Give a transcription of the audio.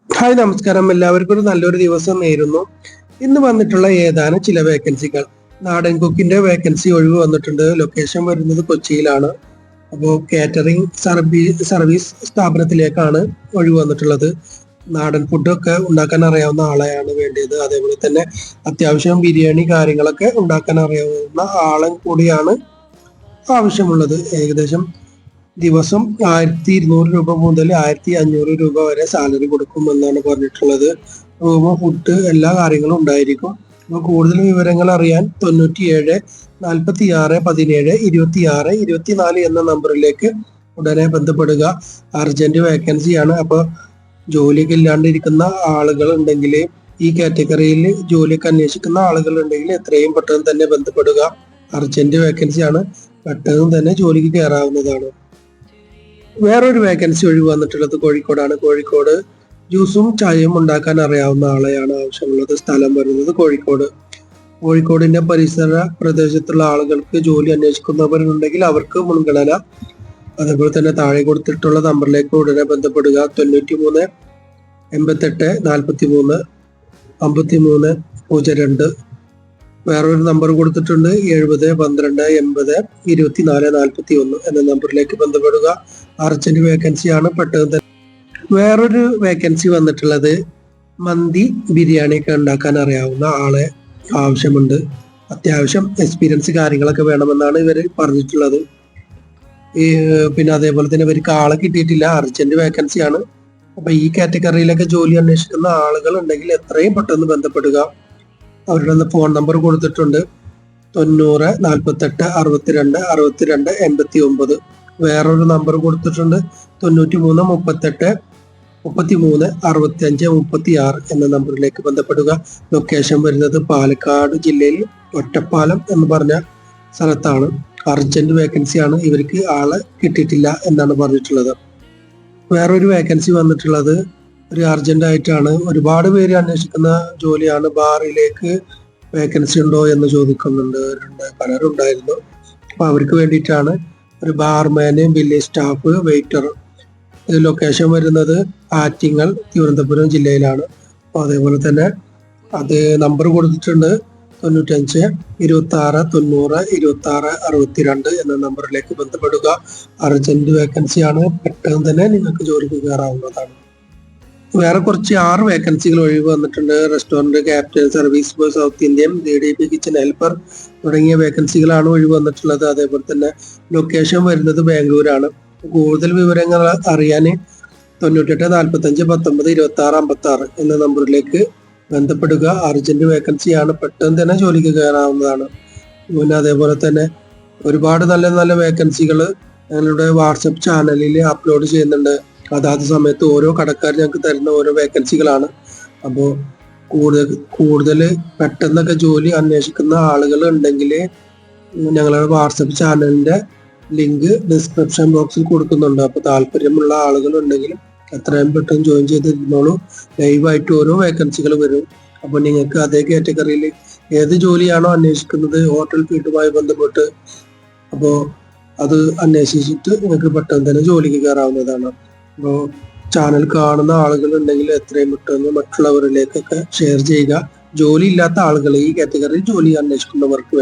Hi നമസ്കാരം, എല്ലാവർക്കും ഒരു നല്ലൊരു ദിവസം നേരുന്നു. ഇന്ന് വന്നിട്ടുള്ള ഏതാനും ചില വേക്കൻസികൾ. നാടൻ കുക്കിന്റെ വേക്കൻസി ഒഴിവ് വന്നിട്ടുണ്ട്. ലൊക്കേഷൻ വരുന്നത് കൊച്ചിയിലാണ്. അപ്പോൾ കാറ്ററിംഗ് സർവീസ് സ്ഥാപനത്തിലേക്കാണ് ഒഴിവ് വന്നിട്ടുള്ളത്. നാടൻ ഫുഡൊക്കെ ഉണ്ടാക്കാൻ അറിയാവുന്ന ആളെയാണ് വേണ്ടത്. അതേപോലെ തന്നെ അത്യാവശ്യം ബിരിയാണി കാര്യങ്ങളൊക്കെ ഉണ്ടാക്കാൻ അറിയാവുന്ന ആളും കൂടിയാണ് ആവശ്യമുള്ളത്. ഏകദേശം ദിവസം 1200 രൂപ മുതൽ 1500 രൂപ വരെ സാലറി കൊടുക്കുമെന്നാണ് പറഞ്ഞിട്ടുള്ളത്. റൂമ്, ഫുഡ്, എല്ലാ കാര്യങ്ങളും ഉണ്ടായിരിക്കും. അപ്പോൾ കൂടുതൽ വിവരങ്ങൾ അറിയാൻ 97 46 17 26 24 എന്ന നമ്പറിലേക്ക് ഉടനെ ബന്ധപ്പെടുക. അർജന്റ് വേക്കൻസിയാണ്. അപ്പോൾ ജോലിയൊക്കെ ഇല്ലാണ്ടിരിക്കുന്ന ആളുകൾ ഉണ്ടെങ്കിൽ, ഈ കാറ്റഗറിയിൽ ജോലിയൊക്കെ അന്വേഷിക്കുന്ന ആളുകൾ ഉണ്ടെങ്കിൽ എത്രയും പെട്ടെന്ന് തന്നെ ബന്ധപ്പെടുക. അർജന്റ് വേക്കൻസിയാണ്. പെട്ടെന്ന് തന്നെ ജോലിക്ക് കയറാവുന്നതാണ്. വേറൊരു വേക്കൻസി ഒഴിവ് വന്നിട്ടുള്ളത് കോഴിക്കോടാണ്. കോഴിക്കോട് ജ്യൂസും ചായയും ഉണ്ടാക്കാൻ അറിയാവുന്ന ആളെയാണ് ആവശ്യമുള്ളത്. സ്ഥലം വരുന്നത് കോഴിക്കോട്. കോഴിക്കോടിന്റെ പരിസര പ്രദേശത്തുള്ള ആളുകൾക്ക് ജോലി അന്വേഷിക്കുന്നവരുണ്ടെങ്കിൽ അവർക്ക് മുൻഗണന. അതേപോലെ തന്നെ താഴെ കൊടുത്തിട്ടുള്ള നമ്പറിലേക്ക് ഉടനെ ബന്ധപ്പെടുക. 93 88 43 53 02. വേറൊരു നമ്പർ കൊടുത്തിട്ടുണ്ട്, 70 12 80 24 41 എന്ന നമ്പറിലേക്ക് ബന്ധപ്പെടുക. അർജന്റ് വേക്കൻസിയാണ്. പെട്ടെന്ന് തന്നെ. വേറൊരു വേക്കൻസി വന്നിട്ടുള്ളത് മന്തി, ബിരിയാണി ഒക്കെ ഉണ്ടാക്കാൻ അറിയാവുന്ന ആളെ ആവശ്യമുണ്ട്. അത്യാവശ്യം എക്സ്പീരിയൻസ് കാര്യങ്ങളൊക്കെ വേണമെന്നാണ് ഇവർ പറഞ്ഞിട്ടുള്ളത്. പിന്നെ അതേപോലെ തന്നെ ഇവർക്ക് ആളെ കിട്ടിയിട്ടില്ല. അർജന്റ് വേക്കൻസിയാണ്. അപ്പൊ ഈ കാറ്റഗറിയിലൊക്കെ ജോലി അന്വേഷിക്കുന്ന ആളുകൾ ഉണ്ടെങ്കിൽ എത്രയും പെട്ടെന്ന് ബന്ധപ്പെടുക. അവരുടെ ഫോൺ നമ്പർ കൊടുത്തിട്ടുണ്ട്, 90 48 62 62 89. വേറൊരു നമ്പർ കൊടുത്തിട്ടുണ്ട്, 93 38 33 65 36 എന്ന നമ്പറിലേക്ക് ബന്ധപ്പെടുക. ലൊക്കേഷൻ വരുന്നത് പാലക്കാട് ജില്ലയിൽ ഒറ്റപ്പാലം എന്ന് പറഞ്ഞ സ്ഥലത്താണ്. അർജന്റ് വേക്കൻസിയാണ്. ഇവർക്ക് ആളെ കിട്ടിയിട്ടില്ല എന്നാണ് പറഞ്ഞിട്ടുള്ളത്. വേറൊരു വേക്കൻസി വന്നിട്ടുള്ളത് ഒരു അർജന്റ് ആയിട്ടാണ്. ഒരുപാട് പേര് അന്വേഷിക്കുന്ന ജോലിയാണ്. ബാറിലേക്ക് വേക്കൻസി ഉണ്ടോ എന്ന് ചോദിക്കുന്നുണ്ട്. പലരും ഉണ്ടായിരുന്നു. അപ്പൊ അവർക്ക് വേണ്ടിയിട്ടാണ്. ഒരു ബാർമാന്, ബില്ലിംഗ് സ്റ്റാഫ്, വെയിറ്റർ. ലൊക്കേഷൻ വരുന്നത് ആറ്റിങ്ങൽ, തിരുവനന്തപുരം ജില്ലയിലാണ്. അപ്പോൾ അതേപോലെ തന്നെ അത് നമ്പർ കൊടുത്തിട്ടുണ്ട്, 95 26 90 26 62 എന്ന നമ്പറിലേക്ക് ബന്ധപ്പെടുക. അർജന്റ് വേക്കൻസിയാണ്. പെട്ടെന്ന് തന്നെ നിങ്ങൾക്ക് ജോലിക്ക് കയറാവുന്നതാണ്. വേറെ കുറച്ച് 6 വേക്കൻസികൾ ഒഴിവ് വന്നിട്ടുണ്ട്. Restaurant, captain, service boy, south Indian, DDP, kitchen helper തുടങ്ങിയ വേക്കൻസികളാണ് ഒഴിവ് വന്നിട്ടുള്ളത്. അതേപോലെ തന്നെ ലൊക്കേഷൻ വരുന്നത് ബാംഗ്ലൂരാണ്. കൂടുതൽ വിവരങ്ങൾ അറിയാൻ 98 45 19 26 56 എന്ന നമ്പറിലേക്ക് ബന്ധപ്പെടുക. അർജന്റ് വേക്കൻസിയാണ്. പെട്ടെന്ന് തന്നെ ജോലിക്ക് കയറാവുന്നതാണ്. പിന്നെ അതേപോലെ തന്നെ ഒരുപാട് നല്ല നല്ല വേക്കൻസികൾ ഞങ്ങളുടെ വാട്സപ്പ് ചാനലിൽ അപ്ലോഡ് ചെയ്യുന്നുണ്ട്. അതാത് സമയത്ത് ഓരോ കടക്കാർ ഞങ്ങൾക്ക് തരുന്ന ഓരോ വേക്കൻസികളാണ്. അപ്പോൾ കൂടുതൽ പെട്ടെന്നൊക്കെ ജോലി അന്വേഷിക്കുന്ന ആളുകൾ ഉണ്ടെങ്കിൽ ഞങ്ങളുടെ വാട്സപ്പ് ചാനലിന്റെ ലിങ്ക് ഡിസ്ക്രിപ്ഷൻ ബോക്സിൽ കൊടുക്കുന്നുണ്ട്. അപ്പോൾ താല്പര്യമുള്ള ആളുകൾ ഉണ്ടെങ്കിൽ എത്രയും പെട്ടെന്ന് ജോയിൻ ചെയ്തിരുന്നോളൂ. ലൈവായിട്ട് ഓരോ വേക്കൻസികൾ വരും. അപ്പോൾ നിങ്ങൾക്ക് അതേ കാറ്റഗറിയിൽ ഏത് ജോലിയാണോ അന്വേഷിക്കുന്നത്, ഹോട്ടൽ ഫീൽഡുമായി ബന്ധപ്പെട്ട്, അപ്പോൾ അത് അന്വേഷിച്ചിട്ട് നിങ്ങൾക്ക് പെട്ടെന്ന് തന്നെ ജോലിക്ക് കയറാവുന്നതാണ്. അപ്പോൾ ചാനൽ കാണുന്ന ആളുകൾ ഉണ്ടെങ്കിൽ എത്രയും പെട്ടെന്ന് മറ്റുള്ളവരിലേക്കൊക്കെ ഷെയർ ചെയ്യുക. ജോലി ഇല്ലാത്ത ആളുകൾ, ഈ കാറ്റഗറിയിൽ ജോലി അന്വേഷിക്കുന്നവർക്ക്